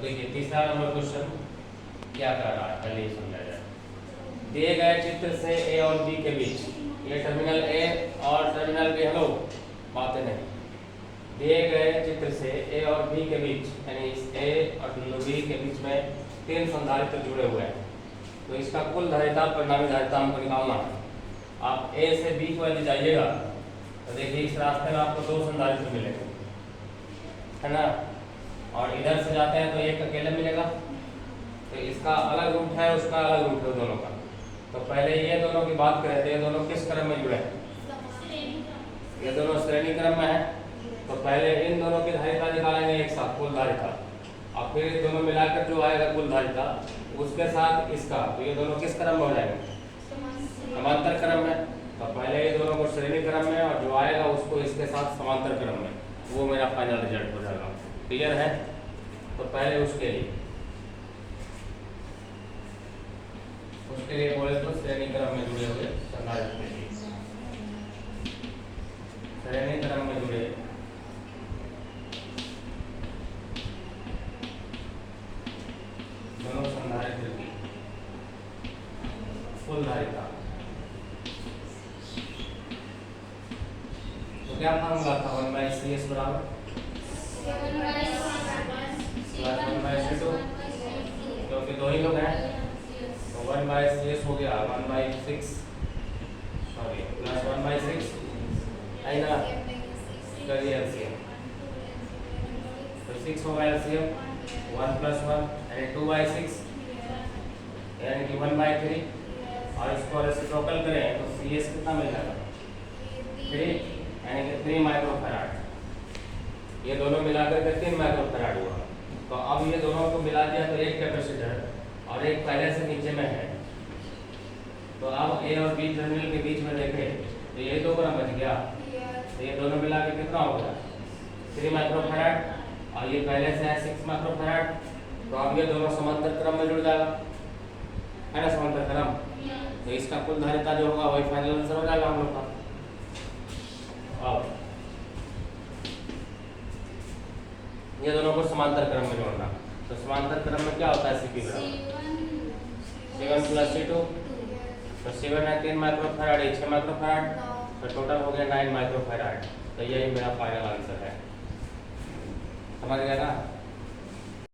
देखिए तीसरा number question क्या कर रहा है, पहले ये समझा जाए। दिए गए चित्र से ए और बी के बीच, ये टर्मिनल ए और टर्मिनल बी, हेलो बातें नहीं, दिए गए चित्र से ए और बी के बीच, यानी इस ए और बी के बीच में 3 संधारित्र जुड़े हुए हैं, तो इसका कुल धारिता परिणामी धारिता हमको निकालना है। आप ए से बी को यदि जाइएगा तो देखिए इस रास्ते में आपको 2 संधारित्र मिलेंगे, है ना, और इधर से जाते हैं तो एक अकेले मिलेगा, तो इसका अलग रूट है, उसका अलग रूट है दोनों का। तो पहले ये दोनों की बात करें तो ये दोनों किस क्रम में जुड़े हैं, ये दोनों श्रेणी क्रम में है। तो पहले इन दोनों की धारिता निकालेंगे एक साथ, कुल धारिता, और फिर दोनों मिलाकर जो आएगा कुल धारिता उसके साथ इसका, तो ये दोनों किस क्रम में हो जाएंगे, समांतर क्रम में। तो पहले ये दोनों को श्रेणी क्रम में और जो आएगा उसको इसके साथ समांतर क्रम में, वो मेरा फाइनल रिजल्ट हो जाएगा। क्लियर है? तो पहले उसके लिए बोले तो श्रेणी क्रम में जुड़े हुए संधारित्र, श्रेणी क्रम में जुड़े दोनों संधारित्र की कुल धारिता। तो क्या फार्मूला था, 1/CS बराबर +1/C2, क्योंकि 2 ही लोग हैं तो 1/CS हो गया 1/6, सॉरी +1/6 है ना, करिए एलसीएम, तो 6 होगा एलसीएम, 1 + 1 यानी 2/6 यानी कि 1/3, और इसको रेसिप्रोकल करें तो CS कितना मिल जाएगा, 3 यानी कि 3 माइक्रोफैराड। ये दोनों मिलाकर के 3 माइक्रोफैराड हुआ। तो अब ये दोनों को मिला दिया तो एक कैपेसिटर और एक पहले से नीचे में है, तो अब ए और बी टर्मिनल के बीच में देखें तो ये 2 ग्राम बच गया, तो ये दोनों मिला के कितना हो गया, 3 माइक्रोफैराड, और ये पहले से है 6 माइक्रोफैराड। तो अब ये दोनों समांतर क्रम में जुड़ जाएगा, है ना, समांतर क्रम। तो इसका कुल धारिता जो होगा वही फाइनल आंसर हो जाएगा हम लोग का। अब ये दोनों को समांतर क्रम में जोड़ना, तो समांतर क्रम में क्या होता है, CP बराबर C1 + C2, तो C1 है 3 माइक्रोफैराड, 6 माइक्रोफैराड, तो टोटल हो गया 9 माइक्रोफैराड। तो यही मेरा फाइनल आंसर है, समझ गया ना।